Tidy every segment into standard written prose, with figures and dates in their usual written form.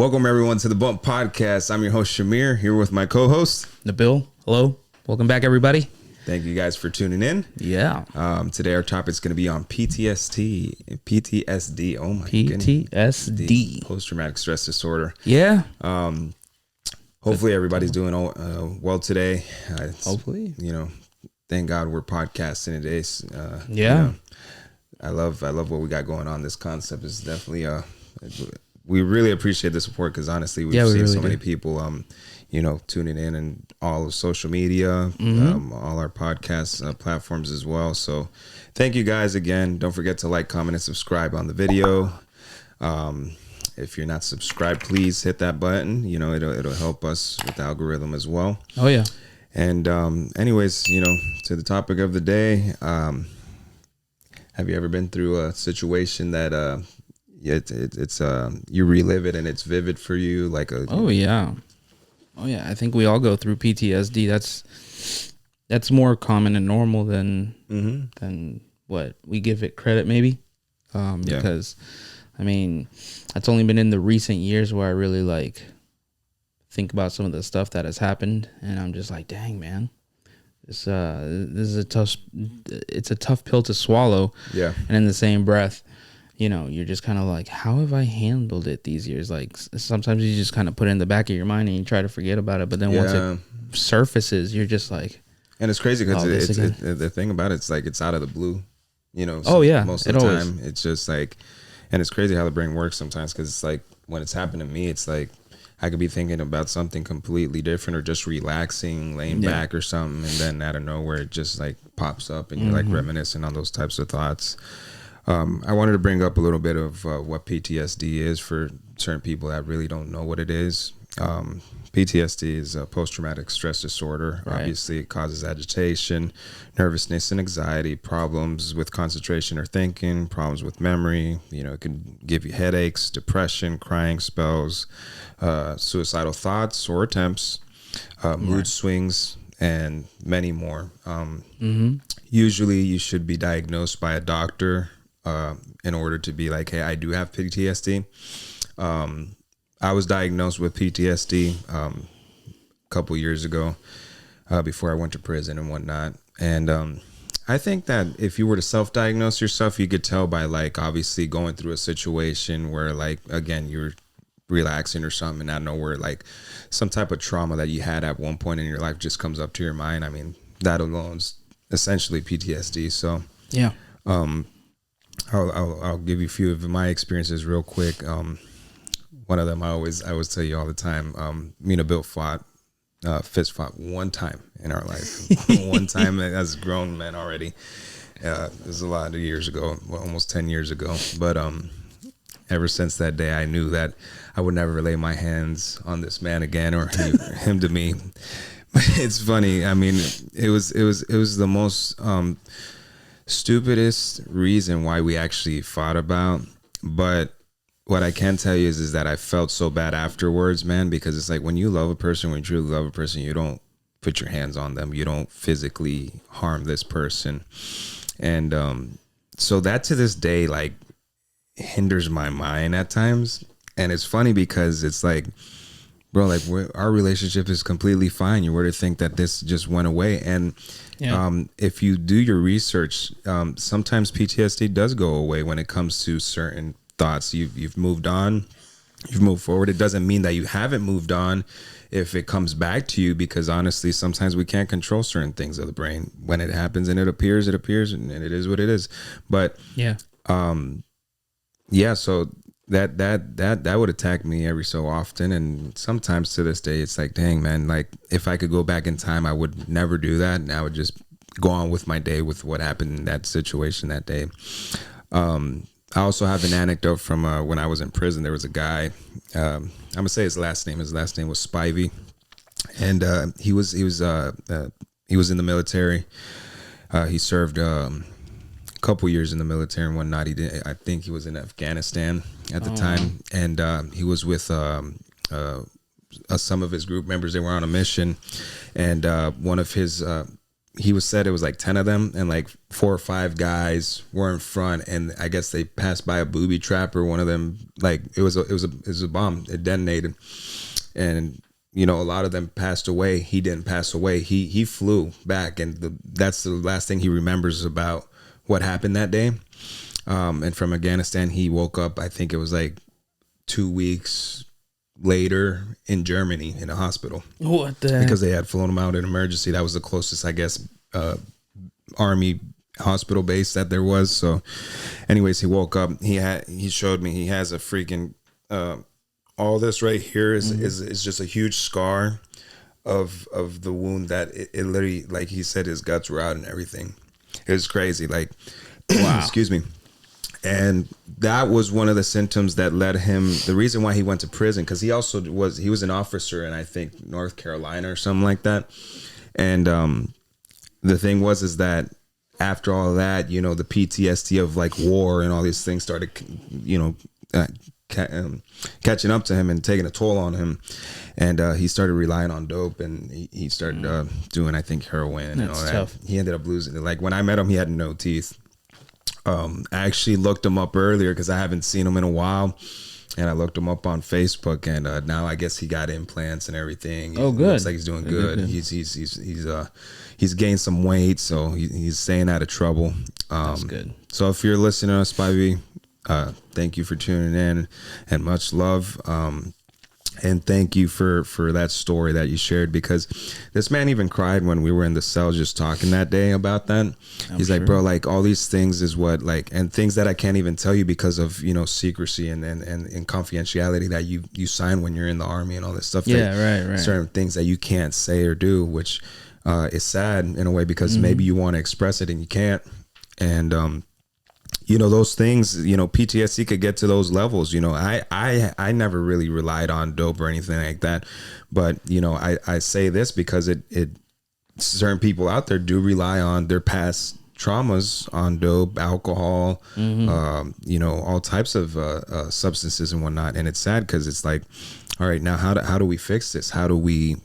Welcome everyone to the Bump Podcast. I'm your host Shamir, here with my co-host Nabil. Hello, welcome back, everybody. Thank you guys for tuning in. Yeah. Today our topic is going to be on PTSD. Oh my goodness. PTSD. Post-traumatic stress disorder. Yeah. Hopefully everybody's doing well today. Hopefully. Thank God we're podcasting today. Yeah. I love what we got going on. This concept is definitely we really appreciate the support because honestly we've seen really many people tuning in and all of social media, all our podcast platforms as well. So thank you guys again. Don't forget to like, comment, and subscribe on the video. If you're not subscribed, please hit that button. It'll help us with the algorithm as well. Oh yeah. And anyways, to the topic of the day, have you ever been through a situation that it's you relive it and it's vivid for you Oh yeah. I think we all go through PTSD. That's more common and normal than what we give it credit, maybe. Because I mean, it's only been in the recent years where I really think about some of the stuff that has happened, and I'm just like, dang, man, this is a tough pill to swallow. Yeah. And in the same breath, you're just kind of like, how have I handled it these years? Like sometimes you just kind of put it in the back of your mind and you try to forget about it. But then once it surfaces, you're just like, and it's crazy because the thing about it's like, it's out of the blue, most of the time it's just like, and it's crazy how the brain works sometimes. Cause it's like when it's happened to me, it's like, I could be thinking about something completely different or just relaxing, laying back or something. And then out of nowhere, it just like pops up and you're like reminiscing on those types of thoughts. I wanted to bring up a little bit of what PTSD is for certain people that really don't know what it is. PTSD is a post-traumatic stress disorder. Right. Obviously, it causes agitation, nervousness, and anxiety, problems with concentration or thinking, problems with memory. It can give you headaches, depression, crying spells, suicidal thoughts or attempts, mood swings, and many more. Usually, you should be diagnosed by a doctor in order to be like, hey, I do have PTSD. I was diagnosed with PTSD a couple years ago before I went to prison and whatnot. And I think that if you were to self-diagnose yourself, you could tell by obviously going through a situation where again, you're relaxing or something and out of nowhere, some type of trauma that you had at one point in your life just comes up to your mind. I mean, that alone is essentially PTSD. So yeah. I'll give you a few of my experiences real quick. One of them I always tell you all the time. Me and Bill fist fought one time in our life. One time as grown men already. It was a lot of years ago, almost 10 years ago. But ever since that day, I knew that I would never lay my hands on this man again or him to me. But it's funny. I mean, it was the most stupidest reason why we actually fought about. But what I can tell you is that I felt so bad afterwards, man, because it's like when you love a person, when you truly love a person, you don't put your hands on them. You don't physically harm this person. And so that to this day, hinders my mind at times. And it's funny because it's like, bro, our relationship is completely fine. You were to think that this just went away. And if you do your research, sometimes PTSD does go away when it comes to certain thoughts. You've moved on, you've moved forward. It doesn't mean that you haven't moved on if it comes back to you, because honestly, sometimes we can't control certain things of the brain. When it happens and it appears, and it is what it is. But so that would attack me every so often, and sometimes to this day it's like, dang, man, if I could go back in time, I would never do that, and I would just go on with my day with what happened in that situation that day. I also have an anecdote from when I was in prison. There was a guy, I'm gonna say his last name was Spivey, and he was in the military. He served couple years in the military and whatnot. I think he was in Afghanistan at the time, and he was with some of his group members. They were on a mission, and one of his he was said it was like 10 of them, and like 4 or 5 guys were in front, and I guess they passed by a booby trap, or one of them, like it was a bomb. It detonated, and you know, a lot of them passed away. He didn't pass away. He flew back, and that's the last thing he remembers about what happened that day. And from Afghanistan, he woke up, I think it was like 2 weeks later in Germany in a hospital. What the heck? Because they had flown him out in emergency. That was the closest, I guess, army hospital base that there was. So anyways, he woke up. He showed me he has a freaking all this right here is just a huge scar of the wound that it literally, like he said, his guts were out and everything. It was crazy. Like, wow. Excuse me. And that was one of the symptoms that led him, the reason why he went to prison, because he was an officer in, I think, North Carolina or something like that. And the thing is that after all that, you know, the PTSD of like war and all these things started, you know, catching up to him and taking a toll on him. And he started relying on dope, and he started doing, I think, heroin and all that. Tough. He ended up losing it. Like when I met him, he had no teeth. I actually looked him up earlier because I haven't seen him in a while, and I looked him up on Facebook, and now I guess he got implants and everything. Oh, good. Looks like he's doing good. He's gained some weight, so he's staying out of trouble. That's good. So if you're listening to us, Spivey, thank you for tuning in, and much love. And thank you for that story that you shared, because this man even cried when we were in the cell just talking that day about that. He's like, bro, like all these things is what, like, and things that I can't even tell you because of, you know, secrecy and confidentiality that you sign when you're in the army and all this stuff. Yeah, right. Certain things that you can't say or do, which is sad in a way, because maybe you want to express it and you can't. And you know, those things, you know, PTSD could get to those levels. You know, I never really relied on dope or anything like that. But, you know, I say this because it certain people out there do rely on their past traumas on dope, alcohol, you know, all types of substances and whatnot. And it's sad because it's like, all right, now how do we fix this? How do we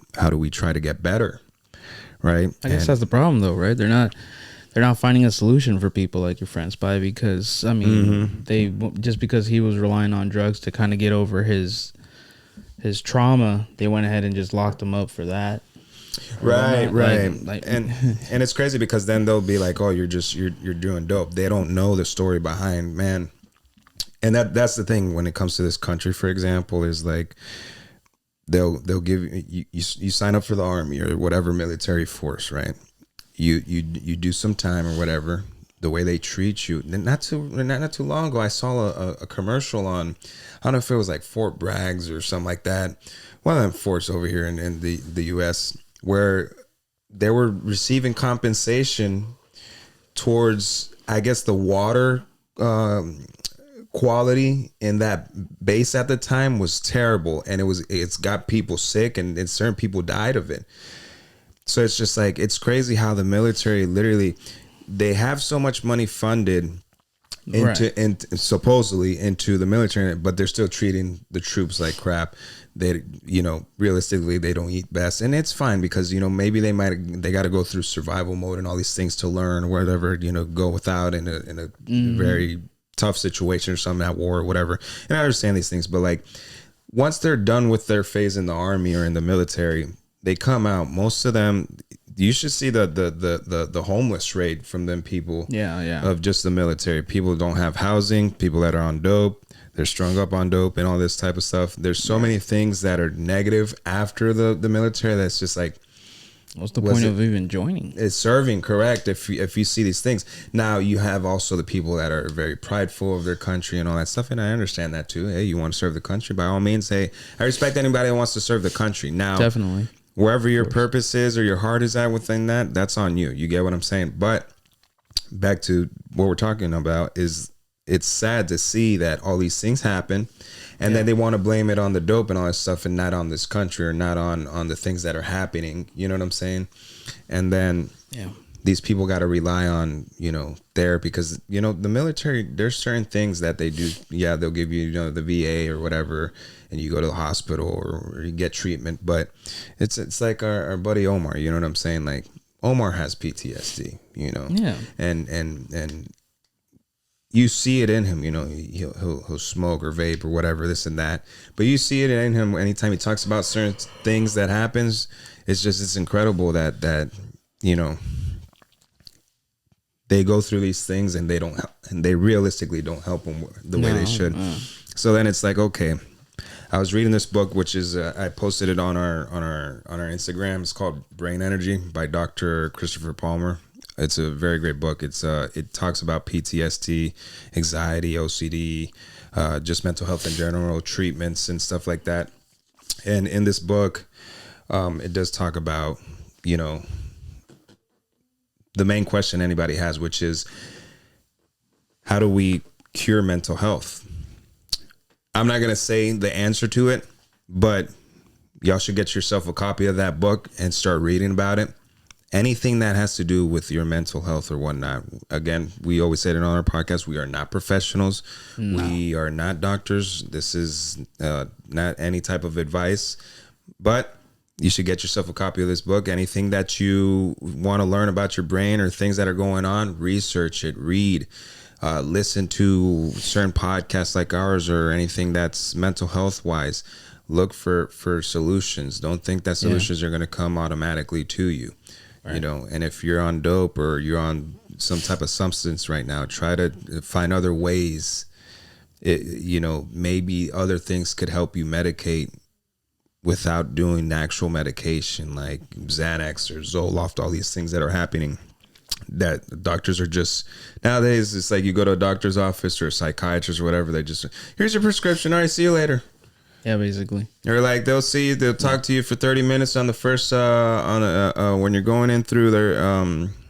try to get better? Right. I guess that's the problem, though, right? They're not finding a solution for people like your friend Spy, because I mean, they just because he was relying on drugs to kind of get over his trauma, they went ahead and just locked him up for that. Right. And it's crazy because then they'll be like, "Oh, you're doing dope." They don't know the story behind, man. And that's the thing when it comes to this country, for example, is like they'll give you sign up for the army or whatever military force, right? You do some time or whatever. The way they treat you. Not too long ago, I saw a commercial on, I don't know if it was like Fort Braggs or something like that, one of them forts over here in the U.S., where they were receiving compensation towards, I guess, the water quality in that base at the time was terrible, and it's got people sick, and certain people died of it. So it's just like, it's crazy how the military literally, they have so much money funded supposedly into the military, but they're still treating the troops like crap. They, you know, realistically, they don't eat best, and it's fine because, you know, maybe they got to go through survival mode and all these things to learn, or whatever, you know, go without in a very tough situation or something at war or whatever. And I understand these things, but like once they're done with their phase in the army or in the military, they come out, most of them, you should see the homeless rate from them people. Yeah. Of just the military. People don't have housing, people that are on dope, they're strung up on dope and all this type of stuff. There's so many things that are negative after the military that's just like, what's the point of even joining? It's serving, correct, if you see these things. Now you have also the people that are very prideful of their country and all that stuff, and I understand that too. Hey, you want to serve the country, by all means. Hey, I respect anybody that wants to serve the country. Now, definitely. Wherever your purpose is or your heart is at within that, that's on you. You get what I'm saying? But back to what we're talking about is, it's sad to see that all these things happen, and then they want to blame it on the dope and all that stuff, and not on this country, or not on the things that are happening. You know what I'm saying? And then these people got to rely on, you know, therapy, because, you know, the military, there's certain things that they do. Yeah, they'll give you, you know, the VA or whatever, and you go to the hospital or you get treatment. But it's like our buddy Omar, you know what I'm saying? Like, Omar has PTSD, Yeah. And you see it in him, he'll smoke or vape or whatever, this and that. But you see it in him anytime he talks about certain things that happens. It's incredible that they go through these things and they realistically don't help them the way they should. So then it's like, okay, I was reading this book, which is I posted it on our Instagram. It's called Brain Energy by Dr. Christopher Palmer. It's a very great book. It talks about PTSD, anxiety, OCD, just mental health in general, treatments and stuff like that. And in this book, it does talk about, the main question anybody has, which is, how do we cure mental health? I'm not going to say the answer to it, but y'all should get yourself a copy of that book and start reading about it. Anything that has to do with your mental health or whatnot. Again, we always say it on our podcast, we are not professionals. No. We are not doctors. This is not any type of advice, but you should get yourself a copy of this book. Anything that you want to learn about your brain or things that are going on, research it, read, listen to certain podcasts like ours or anything that's mental health wise. Look for solutions. Don't think that solutions are going to come automatically to you. Right. And if you're on dope or you're on some type of substance right now, try to find other ways. Maybe other things could help you medicate without doing actual medication like Xanax or Zoloft, all these things that are happening that doctors are just, nowadays it's like you go to a doctor's office or a psychiatrist or whatever, they just, here's your prescription, all right, see you later. Yeah, basically. Or like they'll talk to you for 30 minutes on the first when you're going in through their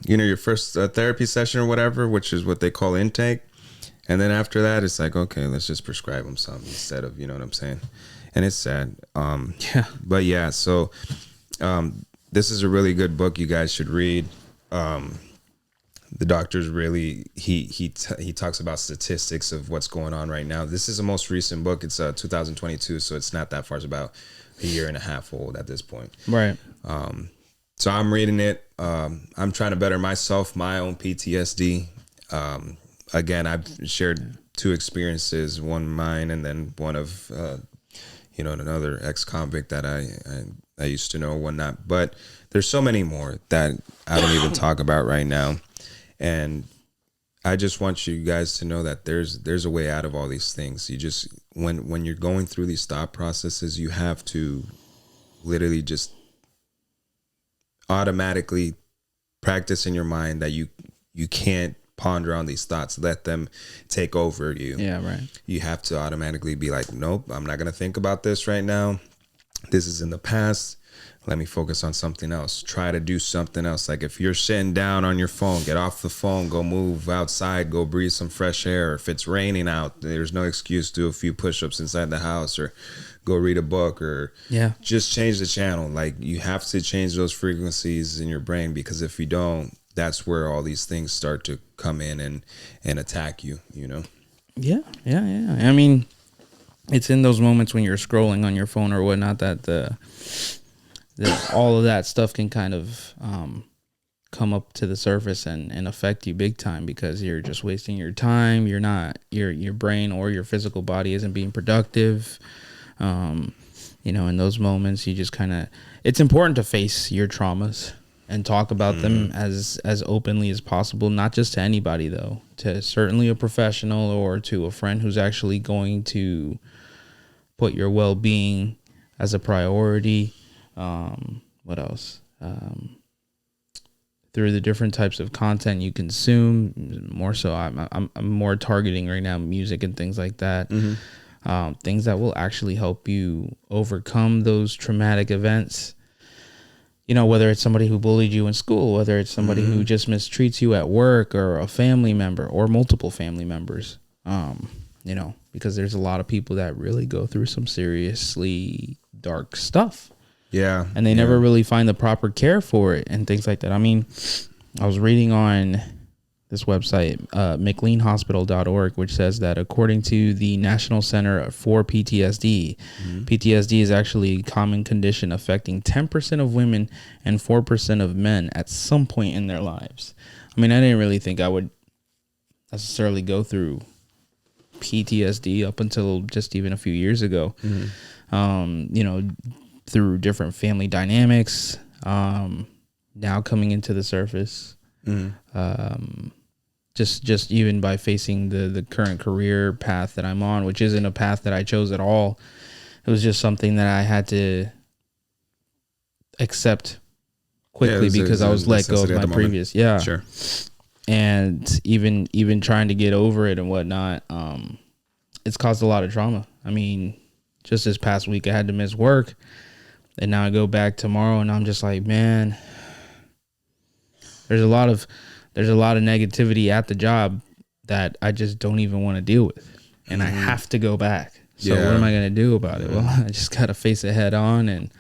your first therapy session or whatever, which is what they call intake. And then after that, it's like, okay, let's just prescribe them something instead of, you know what I'm saying? And it's sad. Yeah. But yeah, so this is a really good book you guys should read. The doctor's really, he talks about statistics of what's going on right now. This is the most recent book. It's 2022, so it's not that far. It's about a year and a half old at this point. Right. So I'm reading it. I'm trying to better myself, my own PTSD. Again, I've shared two experiences, one mine and then one of, another ex-convict that I used to know and whatnot. But there's so many more that I don't even talk about right now. And I just want you guys to know that there's a way out of all these things. You just, when you're going through these thought processes, you have to literally just automatically practice in your mind that you can't ponder on these thoughts, let them take over you. Yeah, right. You have to automatically be like, nope, I'm not going to think about this right now. This is in the past. Let me focus on something else. Try to do something else. Like if you're sitting down on your phone, get off the phone, go move outside, go breathe some fresh air. If it's raining out, there's no excuse to do a few push-ups inside the house or go read a book or just change the channel. Like you have to change those frequencies in your brain, because if you don't, that's where all these things start to come in and attack you, Yeah. I mean, it's in those moments when you're scrolling on your phone or whatnot that all of that stuff can kind of come up to the surface and affect you big time, because you're just wasting your time. You're not, your brain or your physical body isn't being productive. In those moments, you just kind of, it's important to face your traumas and talk about them as openly as possible, not just to anybody though, to certainly a professional or to a friend who's actually going to put your well-being as a priority. What else? Through the different types of content you consume, more so I'm more targeting right now music and things like that. Things that will actually help you overcome those traumatic events. Whether it's somebody who bullied you in school, whether it's somebody who just mistreats you at work, or a family member or multiple family members, because there's a lot of people that really go through some seriously dark stuff. Yeah. And they never really find the proper care for it and things like that. I mean, I was reading on website, mcleanhospital.org, which says that according to the National Center for PTSD, PTSD is actually a common condition affecting 10% of women and 4% of men at some point in their lives. I mean, I didn't really think I would necessarily go through PTSD up until just even a few years ago. Through different family dynamics, now coming into the surface. Just even by facing the current career path that I'm on, which isn't a path that I chose at all. It was just something that I had to accept quickly because I was let go of my previous. Yeah. Sure. And even trying to get over it and whatnot, it's caused a lot of trauma. I mean, just this past week I had to miss work, and now I go back tomorrow and I'm just like, man, there's a lot of negativity at the job that I just don't even want to deal with. And I have to go back. So what am I going to do about it? Well, I just got to face it head on and,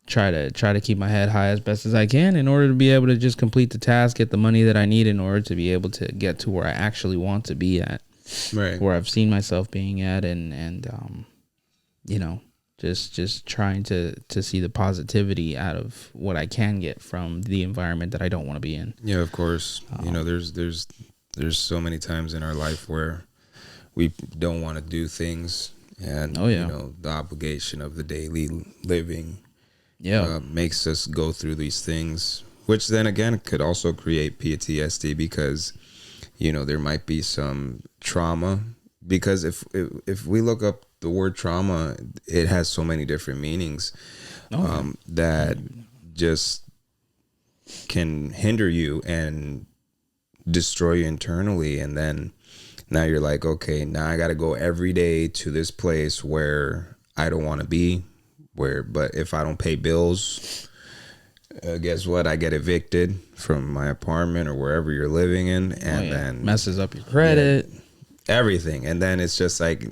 try to keep my head high as best as I can in order to be able to just complete the task, get the money that I need in order to be able to get to where I actually want to be at, right? Where I've seen myself being at, and just trying to see the positivity out of what I can get from the environment that I don't want to be in. Yeah, of course. There's so many times in our life where we don't want to do things, and the obligation of the daily living makes us go through these things, which then again could also create PTSD because there might be some trauma, because if we look up the word trauma, it has so many different meanings that just can hinder you and destroy you internally. And then now you're like, okay, now I got to go every day to this place where I don't want to be, but if I don't pay bills, guess what? I get evicted from my apartment or wherever you're living in, and then messes up your credit, everything. And then it's just like,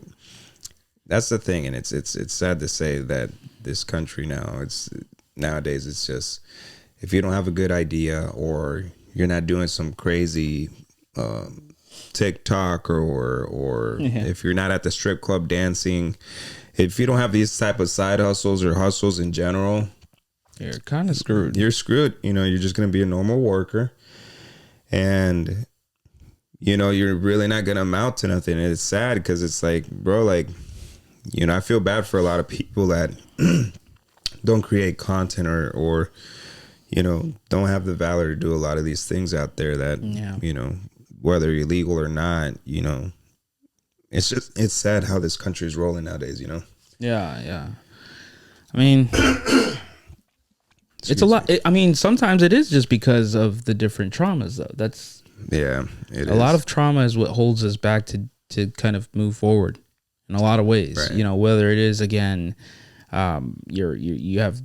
that's the thing. And it's sad to say that this country nowadays it's just, if you don't have a good idea or you're not doing some crazy TikTok or if you're not at the strip club dancing, if you don't have these type of side hustles or hustles in general, you're kind of screwed. You're screwed. You're just going to be a normal worker, and you're really not going to amount to nothing. And it's sad because it's like, bro, like, I feel bad for a lot of people that don't create content or don't have the valor to do a lot of these things out there that, whether illegal or not, it's sad how this country is rolling nowadays, Yeah. I mean, it's a lot. Sometimes it is just because of the different traumas, though. That's a lot of trauma is what holds us back to kind of move forward in a lot of ways. Right. Whether it is, again, you have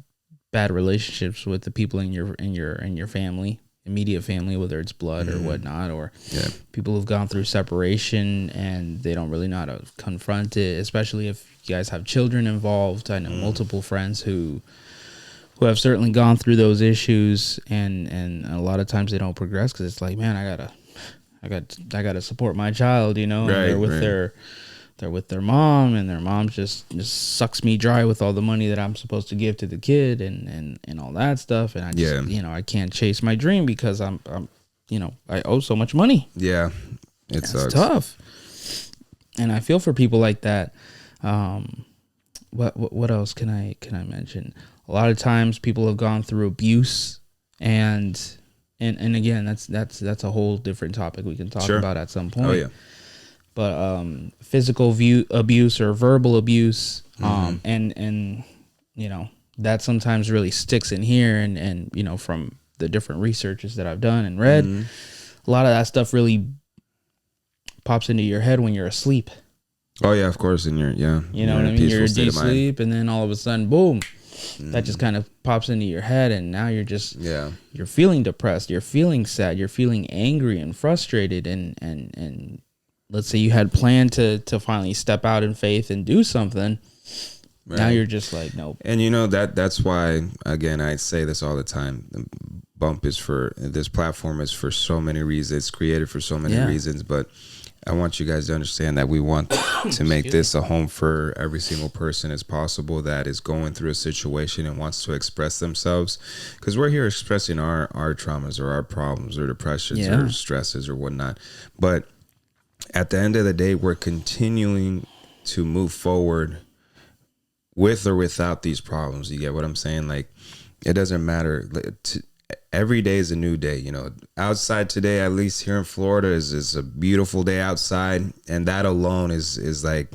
bad relationships with the people in your family, immediate family, whether it's blood or whatnot, or people who've gone through separation and they don't really know how to confront it, especially if you guys have children involved. I know multiple friends who have certainly gone through those issues, and a lot of times they don't progress because it's like, man, I gotta support my child, and they're with their mom, and their mom just sucks me dry with all the money that I'm supposed to give to the kid and all that stuff. And I just, I can't chase my dream because I'm I owe so much money. Yeah. It's tough. And I feel for people like that. What else can I mention? A lot of times people have gone through abuse, and again, that's a whole different topic we can talk about at some point. Oh yeah. But physical abuse or verbal abuse, and that sometimes really sticks in here, and from the different researches that I've done and read, a lot of that stuff really pops into your head when you're asleep. Oh yeah, of course. And you're what I mean? You're in deep sleep, and then all of a sudden, boom, that just kind of pops into your head, and now you're just you're feeling depressed, you're feeling sad, you're feeling angry and frustrated, and let's say you had planned to finally step out in faith and do something. Right. Now you're just like, nope. And that's why, again, I say this all the time. platform is for so many reasons. It's created for so many reasons, but I want you guys to understand that we want to make this a home for every single person as possible that is going through a situation and wants to express themselves, because we're here expressing our traumas or our problems or depressions or stresses or whatnot. But at the end of the day, we're continuing to move forward with or without these problems. You get what I'm saying? Like, it doesn't matter. Every day is a new day. You know, outside today, at least here in Florida, is a beautiful day outside, and that alone is like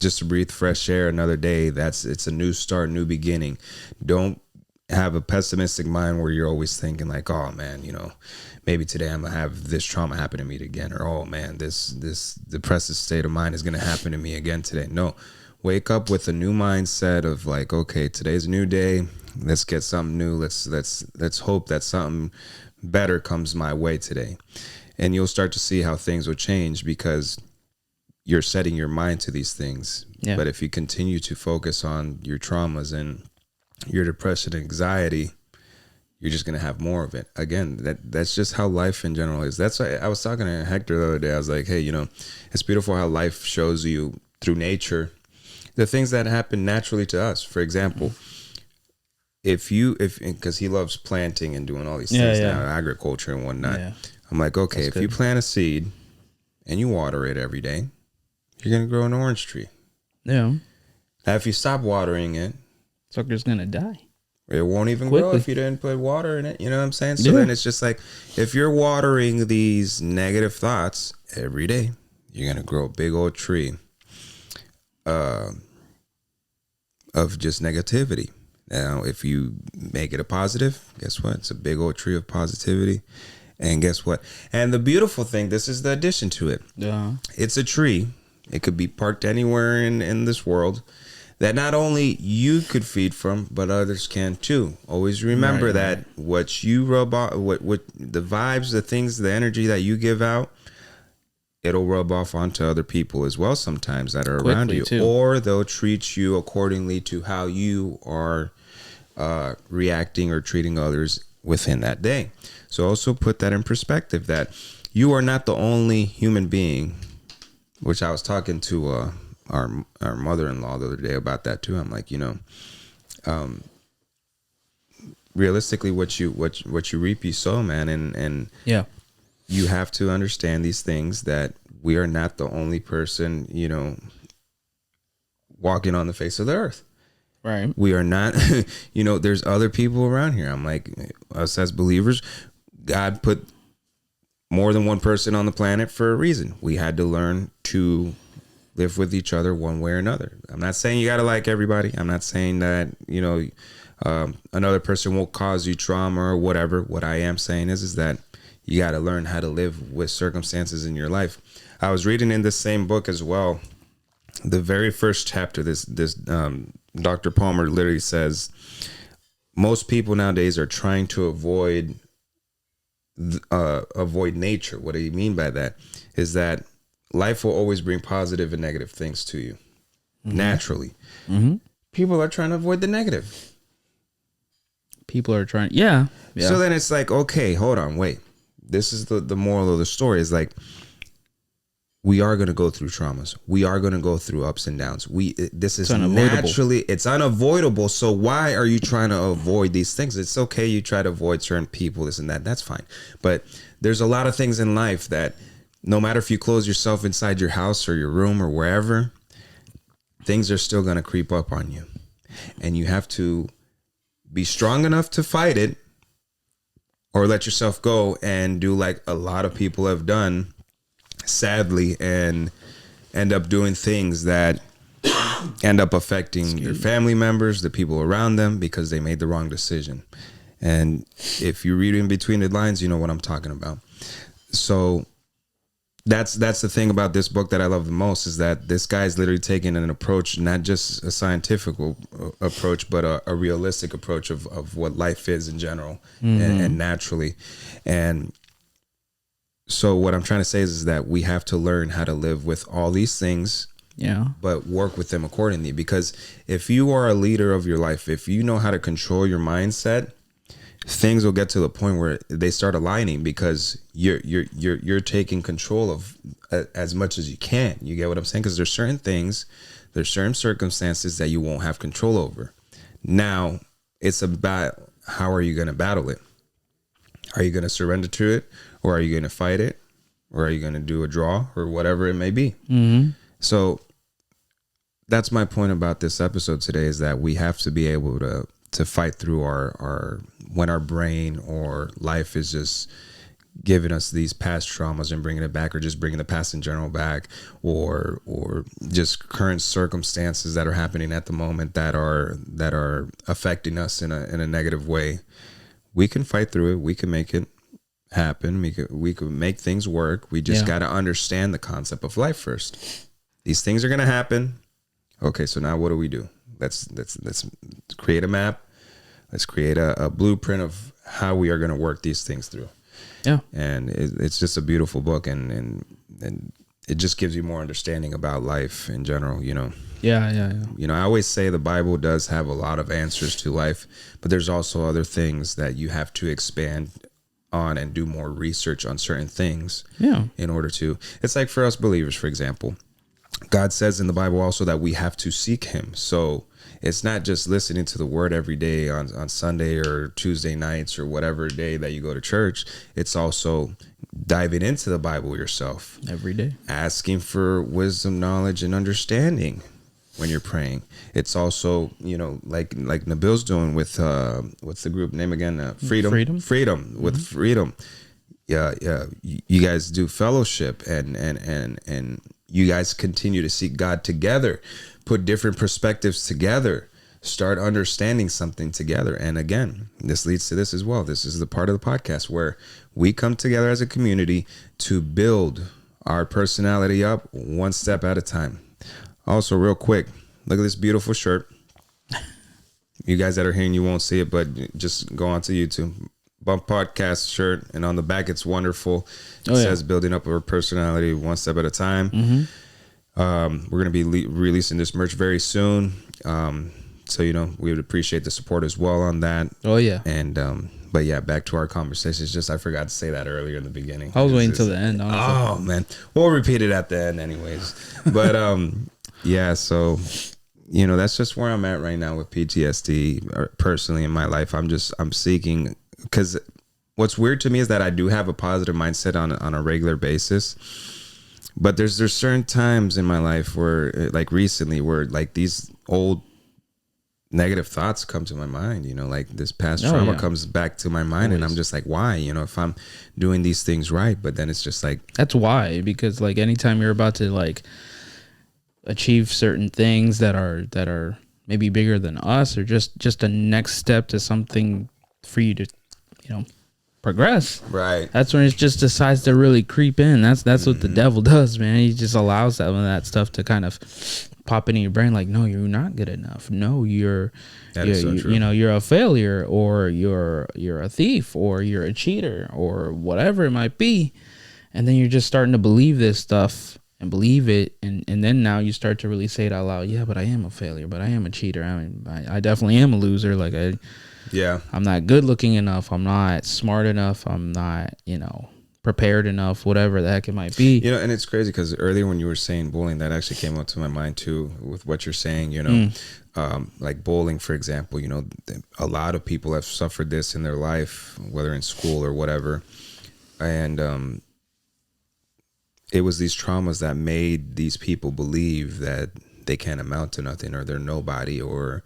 just to breathe fresh air another day. It's a new start, new beginning. Don't have a pessimistic mind where you're always thinking like, oh man, you know, maybe today I'm gonna have this trauma happen to me again, or oh man, this depressive state of mind is gonna happen to me again today. No, wake up with a new mindset of like, okay, today's a new day. Let's get something new. Let's hope that something better comes my way today. And you'll start to see how things will change because you're setting your mind to these things. Yeah. But if you continue to focus on your traumas and your depression and anxiety, you're just going to have more of it. Again, that's just how life in general is. That's why I was talking to Hector the other day. I was like, hey, you know, it's beautiful how life shows you through nature the things that happen naturally to us. For example, because he loves planting and doing all these things now, agriculture and whatnot. Yeah. I'm like, okay, if you plant a seed and you water it every day, you're going to grow an orange tree. Yeah. Now, if you stop watering it, sucker's going to die. It won't even grow if you didn't put water in it. You know what I'm saying? So then it's just like, if you're watering these negative thoughts every day, you're going to grow a big old tree of just negativity. Now, if you make it a positive, guess what? It's a big old tree of positivity. And guess what? And the beautiful thing, this is the addition to it. Yeah. It's a tree. It could be parked anywhere in this world that not only you could feed from, but others can too. Always remember that what you rub off, what the vibes, the things, the energy that you give out, it'll rub off onto other people as well sometimes that are around you. Too. Or they'll treat you accordingly to how you are reacting or treating others within that day. So also put that in perspective that you are not the only human being, which I was talking to our mother-in-law the other day about that too. I'm like, you know, realistically what you reap you sow, man, and you have to understand these things, that we are not the only person, you know, walking on the face of the earth. Right. We are not, you know, there's other people around here. I'm like, us as believers, God put more than one person on the planet for a reason. We had to learn to live with each other one way or another. I'm not saying you got to like everybody. I'm not saying that, you know, another person will cause you trauma or whatever. What I am saying is that you got to learn how to live with circumstances in your life. I was reading in this same book as well, the very first chapter, this Dr. Palmer literally says, most people nowadays are trying to avoid nature. What do you mean by that? Is that life will always bring positive and negative things to you, naturally. Mm-hmm. People are trying to avoid the negative. People are trying, yeah. So then it's like, okay, hold on, wait. This is the moral of the story, is like, we are going to go through traumas. We are going to go through ups and downs. This is naturally, it's unavoidable. So why are you trying to avoid these things? It's okay. You try to avoid certain people, this and that. That's fine. But there's a lot of things in life that no matter if you close yourself inside your house or your room or wherever, things are still going to creep up on you. And you have to be strong enough to fight it, or let yourself go and do like a lot of people have done, sadly, and end up doing things that end up affecting your family members, the people around them, because they made the wrong decision. And if you read in between the lines, you know what I'm talking about. So that's the thing about this book that I love the most, is that this guy's literally taking an approach, not just a scientific approach, but a realistic approach of what life is in general, and naturally. And so what I'm trying to say is that we have to learn how to live with all these things, but work with them accordingly. Because if you are a leader of your life, if you know how to control your mindset, things will get to the point where they start aligning because you're taking control of as much as you can. You get what I'm saying? Because there's certain things, there's certain circumstances that you won't have control over. Now it's about how are you going to battle it? Are you going to surrender to it, or are you going to fight it, or are you going to do a draw, or whatever it may be? Mm-hmm. So that's my point about this episode today, is that we have to be able to fight through our when our brain or life is just giving us these past traumas and bringing it back, or just bringing the past in general back, or just current circumstances that are happening at the moment that are affecting us in a negative way. We can fight through it. We can make it happen. We could make things work. We just got to understand the concept of life first. These things are going to happen. Okay, so now what do we do? Let's create a map. Let's create a blueprint of how we are going to work these things through. Yeah. And it's just a beautiful book, and it just gives you more understanding about life in general, you know. Yeah. You know, I always say the Bible does have a lot of answers to life, but there's also other things that you have to expand on and do more research on certain things. Yeah. In order to, it's like for us believers, for example, God says in the Bible also that we have to seek him. So it's not just listening to the word every day on Sunday or Tuesday nights or whatever day that you go to church. It's also diving into the Bible yourself every day, asking for wisdom, knowledge, and understanding when you're praying. It's also, you know, like Nabil's doing with what's the group name again? Freedom with mm-hmm. Freedom. Yeah. You guys do fellowship and you guys continue to seek God together, put different perspectives together, start understanding something together. And again, this leads to this as well. This is the part of the podcast where we come together as a community to build our personality up one step at a time. Also, real quick, look at this beautiful shirt. You guys that are hearing, you won't see it, but just go onto YouTube. Bump Podcast shirt, and on the back it's wonderful. It says building up our personality one step at a time. Mm-hmm. We're going to be releasing this merch very soon. So, you know, we would appreciate the support as well on that. Oh, yeah. And, but yeah, back to our conversation. It's just, I forgot to say that earlier in the beginning. I was waiting till the end, honestly. Oh, man. We'll repeat it at the end anyways. But, yeah, so, you know, that's just where I'm at right now with PTSD. Personally in my life, I'm seeking, because what's weird to me is that I do have a positive mindset on a regular basis. But there's certain times in my life where, like recently, where like these old negative thoughts come to my mind, you know, like this past trauma comes back to my mind. Always. And I'm just like, why, you know, if I'm doing these things right, but then it's just like, that's why, because like anytime you're about to like achieve certain things that are maybe bigger than us, or just a next step to something for you to, you know, progress, right? That's when it just decides to really creep in. That's mm-hmm. what the devil does, man. He just allows that stuff to kind of pop into your brain, like, no, you're not good enough. No, you're a failure, or you're a thief, or you're a cheater, or whatever it might be. And then you're just starting to believe this stuff and believe it, and then now you start to really say it out loud. Yeah, but I am a failure, but I am a cheater. I mean, I definitely am a loser. Like I'm not good looking enough. I'm not smart enough. I'm not, you know, prepared enough, whatever the heck it might be. You know, and it's crazy because earlier when you were saying bullying, that actually came up to my mind too with what you're saying, you know, like bullying, for example, you know, a lot of people have suffered this in their life, whether in school or whatever. And it was these traumas that made these people believe that they can't amount to nothing, or they're nobody, or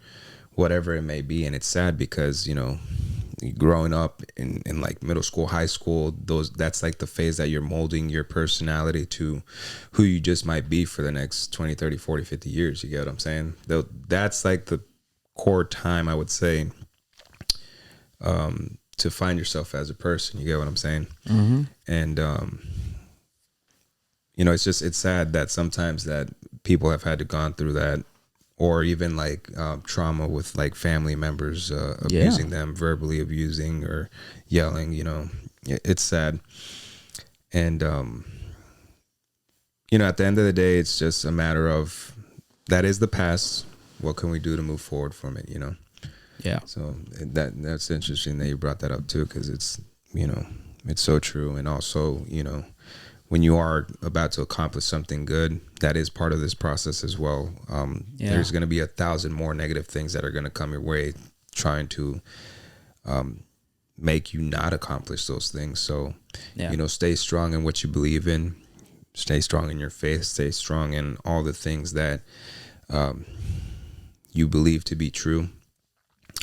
whatever it may be. And it's sad because, you know, growing up in like middle school, high school, that's like the phase that you're molding your personality to who you just might be for the next 20, 30, 40, 50 years. You get what I'm saying? That's like the core time, I would say, to find yourself as a person. You get what I'm saying? Mm-hmm. And, you know, it's sad that sometimes that people have had to gone through that, or even like trauma with like family members abusing them, verbally abusing or yelling, you know, it's sad. And, you know, at the end of the day, it's just a matter of, that is the past. What can we do to move forward from it, you know? Yeah. So that's interesting that you brought that up too, because it's, you know, it's so true. And also, you know, when you are about to accomplish something good, that is part of this process as well. There's going to be 1,000 more negative things that are going to come your way, trying to make you not accomplish those things. So, you know, stay strong in what you believe in, stay strong in your faith, stay strong in all the things that you believe to be true,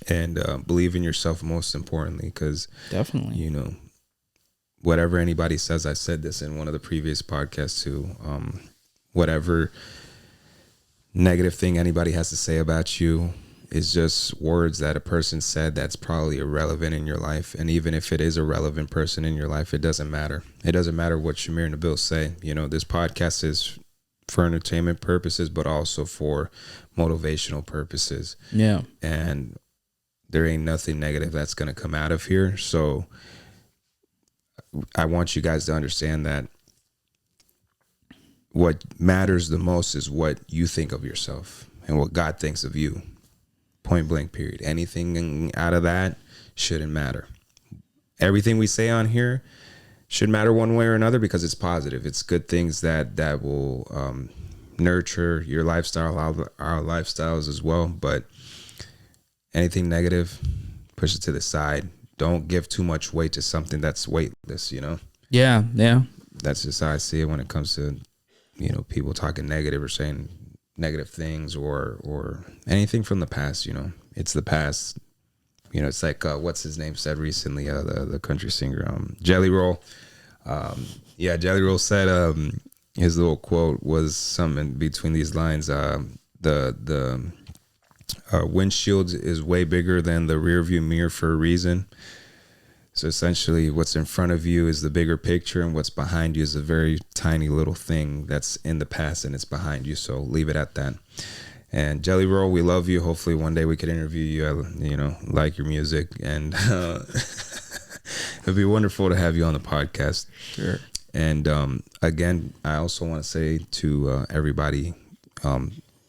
and believe in yourself most importantly, because definitely, you know, whatever anybody says, I said this in one of the previous podcasts too, whatever negative thing anybody has to say about you is just words that a person said that's probably irrelevant in your life. And even if it is a relevant person in your life, it doesn't matter. It doesn't matter what Shamir and Nabil say. You know, this podcast is for entertainment purposes, but also for motivational purposes. Yeah. And there ain't nothing negative that's going to come out of here. So I want you guys to understand that what matters the most is what you think of yourself and what God thinks of you. Point blank, period. Anything out of that shouldn't matter. Everything we say on here should matter one way or another, because it's positive. It's good things that will nurture your lifestyle, our lifestyles as well. But anything negative, push it to the side. Don't give too much weight to something that's weightless, you know? Yeah, yeah. That's just how I see it when it comes to, you know, people talking negative or saying negative things or anything from the past. You know, it's the past. You know, it's like what's his name said recently, the country singer, Jelly Roll. Jelly Roll said his little quote was something between these lines. The windshield is way bigger than the rear view mirror for a reason. So essentially what's in front of you is the bigger picture, and what's behind you is a very tiny little thing that's in the past and it's behind you. So leave it at that. And Jelly Roll, we love you. Hopefully one day we could interview you. You know, like your music, and it'd be wonderful to have you on the podcast. Sure. And again, I also want to say to everybody,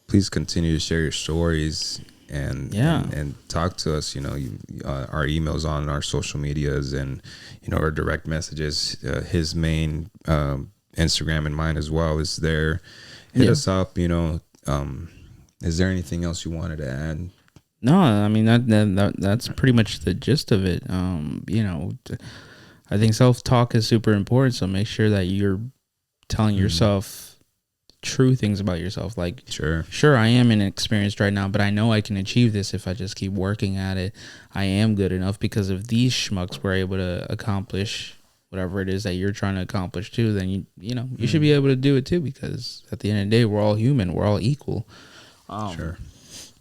please continue to share your stories and talk to us. You know, our emails on our social medias, and you know, our direct messages. His main Instagram and mine as well is there. Hit us up. You know, is there anything else you wanted to add? No, I mean that's pretty much the gist of it. You know, I think self-talk is super important. So make sure that you're telling yourself true things about yourself. Like, sure, I am inexperienced right now, but I know I can achieve this if I just keep working at it. I am good enough because if these schmucks were able to accomplish whatever it is that you're trying to accomplish too, then you know you should be able to do it too, because at the end of the day, we're all human, we're all equal.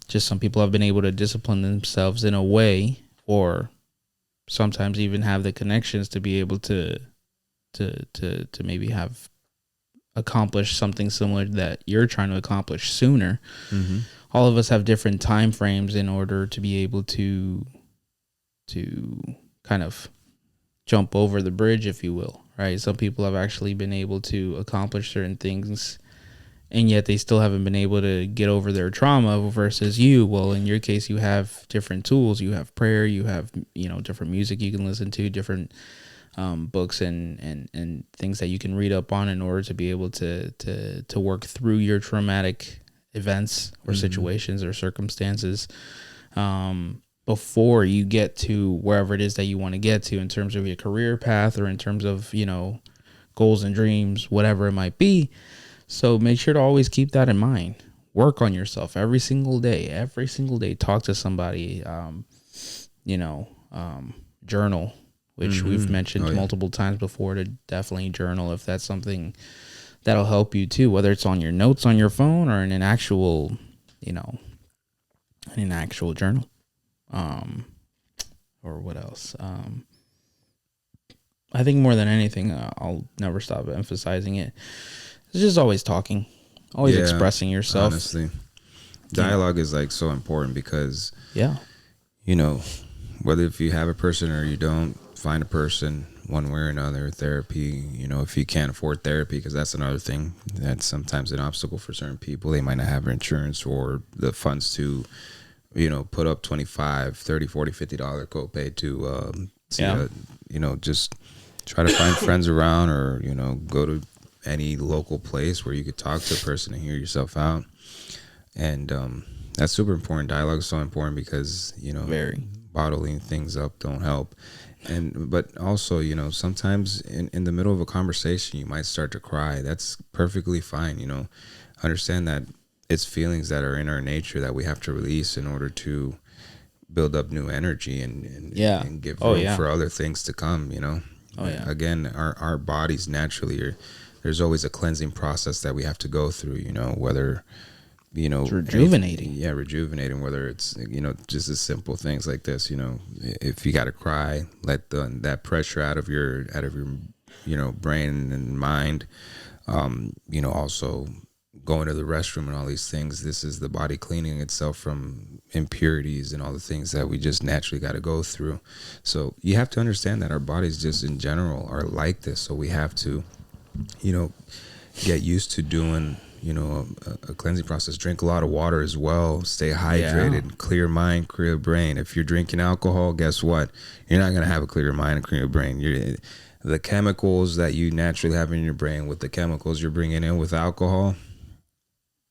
Just some people have been able to discipline themselves in a way, or sometimes even have the connections to be able to maybe have accomplish something similar that you're trying to accomplish sooner. All of us have different time frames in order to be able to kind of jump over the bridge, if you will, right? Some people have actually been able to accomplish certain things, and yet they still haven't been able to get over their trauma, versus you. Well, in your case, you have different tools. You have prayer, you have, you know, different music you can listen to, different books and things that you can read up on in order to be able to work through your traumatic events or situations or circumstances before you get to wherever it is that you want to get to in terms of your career path, or in terms of, you know, goals and dreams, whatever it might be. So make sure to always keep that in mind. Work on yourself every single day. Talk to somebody, journal, which we've mentioned multiple times before, to definitely journal if that's something that'll help you too, whether it's on your notes on your phone or in an actual, journal. Or what else? I think more than anything, I'll never stop emphasizing it. It's just always talking, always expressing yourself. Honestly, dialogue is like so important, because you know, whether if you have a person or you don't, find a person one way or another. Therapy, you know, if you can't afford therapy, because that's another thing that's sometimes an obstacle for certain people. They might not have insurance or the funds to put up $25, $30, $40, $50 copay to just try to find friends around, or go to any local place where you could talk to a person and hear yourself out. And that's super important. Dialogue is so important because very bottling things up don't help. But also, sometimes in the middle of a conversation you might start to cry. That's perfectly fine. Understand that it's feelings that are in our nature that we have to release in order to build up new energy and give room for other things to come. Again, our bodies naturally there's always a cleansing process that we have to go through, whether it's rejuvenating. Rejuvenating, whether it's just as simple things like this. If you got to cry, let that pressure out of your brain and mind. Also going to the restroom and all these things. This is the body cleaning itself from impurities and all the things that we just naturally got to go through. So you have to understand that our bodies just in general are like this. So we have to get used to doing a cleansing process. Drink a lot of water as well. Stay hydrated. Clear mind, clear brain. If you're drinking alcohol, guess what? You're not going to have a clear mind and clear brain. The chemicals that you naturally have in your brain with the chemicals you're bringing in with alcohol,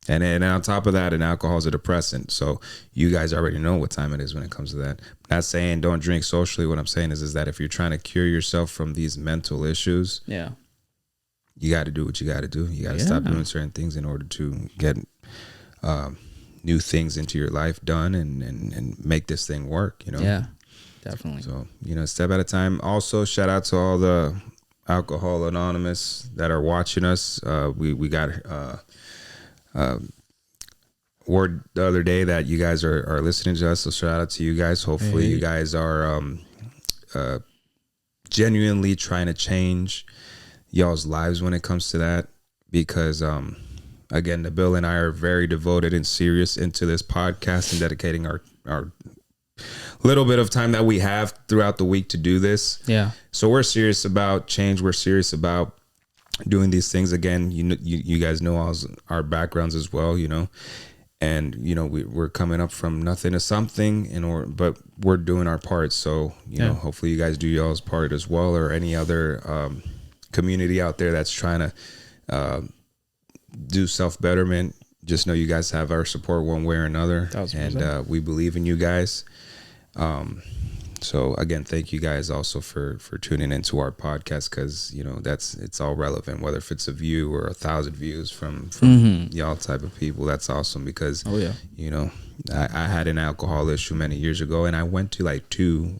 and then on top of that, an alcohol is a depressant. So you guys already know what time it is when it comes to that. I'm not saying don't drink socially. What I'm saying is that if you're trying to cure yourself from these mental issues, you got to do what you got to do. You got to stop doing certain things in order to get new things into your life done and make this thing work, Yeah, definitely. So, step at a time. Also, shout out to all the Alcohol Anonymous that are watching us. We got word the other day that you guys are listening to us. So shout out to you guys. Hopefully you guys are genuinely trying to change y'all's lives when it comes to that, because again, Nabil and I are very devoted and serious into this podcast and dedicating our little bit of time that we have throughout the week to do this. So we're serious about change. We're serious about doing these things. Again, you guys know our backgrounds as well, and we're coming up from nothing to something, but we're doing our part. So hopefully you guys do y'all's part as well, or any other community out there that's trying to do self-betterment. Just know you guys have our support one way or another, and we believe in you guys. So again, thank you guys also for tuning into our podcast, because it's all relevant, whether if it's a view or 1,000 views from y'all type of people. That's awesome, because I had an alcohol issue many years ago, and I went to like 2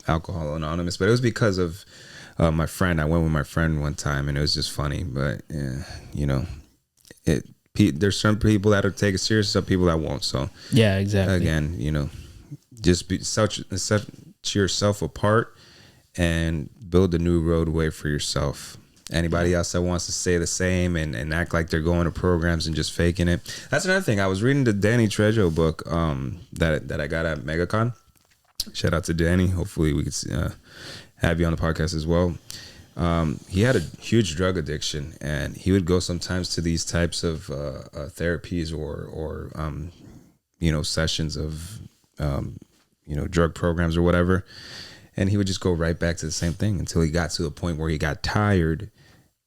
Alcohol Anonymous, but it was because of my friend. I went with my friend one time, and it was just funny. But there's some people that will take it serious, some people that won't. So exactly. Again, just set yourself apart and build a new roadway for yourself. Anybody else that wants to say the same and act like they're going to programs and just faking it. That's another thing. I was reading the Danny Trejo book that I got at MegaCon. Shout out to Danny. Hopefully we could have you on the podcast as well. He had a huge drug addiction, and he would go sometimes to these types of therapies or sessions of drug programs or whatever, and he would just go right back to the same thing until he got to the point where he got tired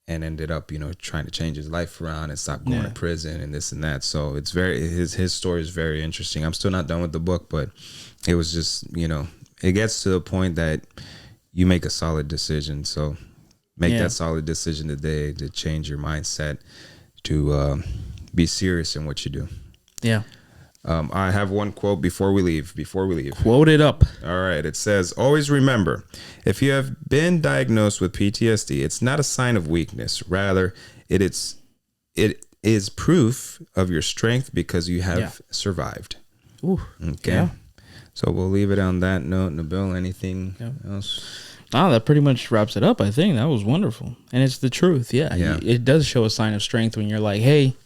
and ended up trying to change his life around and stop going to prison and this and that. So it's his story is very interesting. I'm still not done with the book, but it was just it gets to the point that you make a solid decision. So make that solid decision today to change your mindset, to be serious in what you do. I have one quote before we leave. Quote it up. All right. It says, always remember, if you have been diagnosed with PTSD, it's not a sign of weakness. Rather, it is proof of your strength, because you have survived. Ooh, okay. Yeah. So we'll leave it on that note. Nabil, anything else? That pretty much wraps it up. I think that was wonderful. And it's the truth. Yeah. It does show a sign of strength when you're like, hey,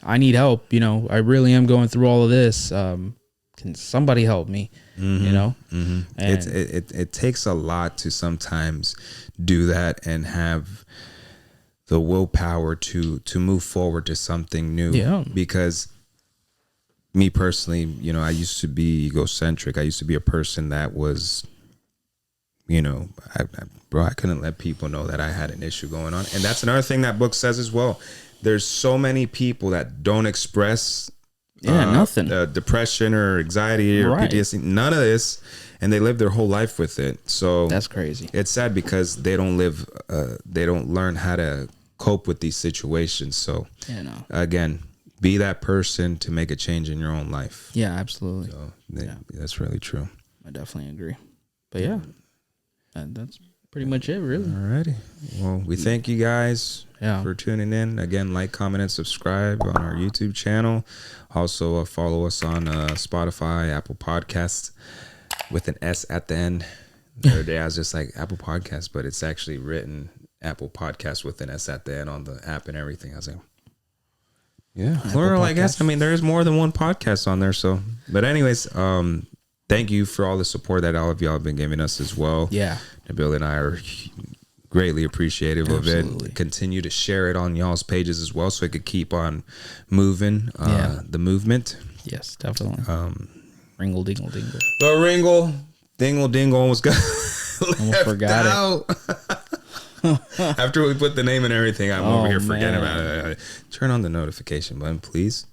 I need help. I really am going through all of this. Can somebody help me? Mm-hmm. It takes a lot to sometimes do that and have the willpower to move forward to something new. Because me personally, you know, I used to be egocentric. I used to be a person that was, you know, I couldn't let people know that I had an issue going on. And that's another thing that book says as well. There's so many people that don't express nothing, depression or anxiety or PTSD, none of this, and they live their whole life with it. So that's crazy. It's sad because they don't learn how to cope with these situations. So again, be that person to make a change in your own life. Yeah, absolutely. So that's really true. I definitely agree. But yeah, that's pretty much it, really. Alrighty. Well, we thank you guys for tuning in. Again, like, comment, and subscribe on our YouTube channel. Also, follow us on Spotify, Apple Podcasts with an S at the end. The other day, I was just like, Apple Podcasts, but it's actually written Apple Podcasts with an S at the end on the app and everything. I was like, yeah, plural, I guess. I mean, there's more than one podcast on there. So, but anyways, thank you for all the support that all of y'all have been giving us as well. Yeah. Bill and I are greatly appreciative of it. Continue to share it on y'all's pages as well so it could keep on moving the movement. Yes, definitely. Ringle dingle dingle. The ringle dingle dingle almost got almost forgot it. After we put the name and everything, I'm over here forgetting about it. Turn on the notification button, please.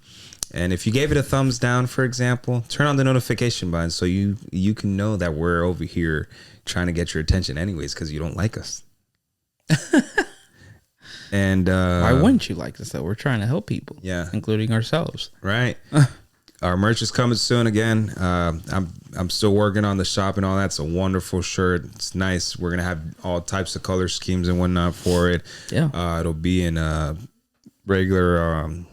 And if you gave it a thumbs down, for example, turn on the notification button so you can know that we're over here trying to get your attention anyways because you don't like us. And why wouldn't you like us though? We're trying to help people, including ourselves. Right. Our merch is coming soon again. I'm still working on the shop and all that. It's a wonderful shirt. It's nice. We're gonna have all types of color schemes and whatnot for it. It'll be in regular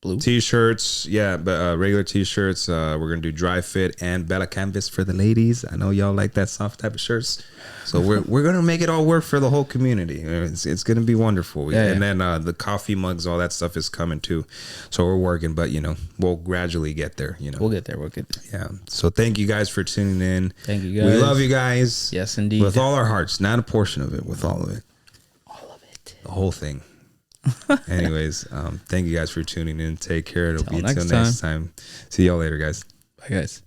blue t-shirts, but regular t-shirts. We're gonna do dry fit and Bella canvas for the ladies. I know y'all like that soft type of shirts, so we're gonna make it all work for the whole community. It's gonna be wonderful. And then the coffee mugs, all that stuff is coming too. So we're working, but we'll gradually get there. We'll get there. Yeah. So thank you guys for tuning in. Thank you guys. We love you guys. Yes, indeed. With all our hearts, not a portion of it. With all of it. All of it. The whole thing. Anyways, thank you guys for tuning in. Take care. It'll be until next time. See y'all later, guys. Bye, guys.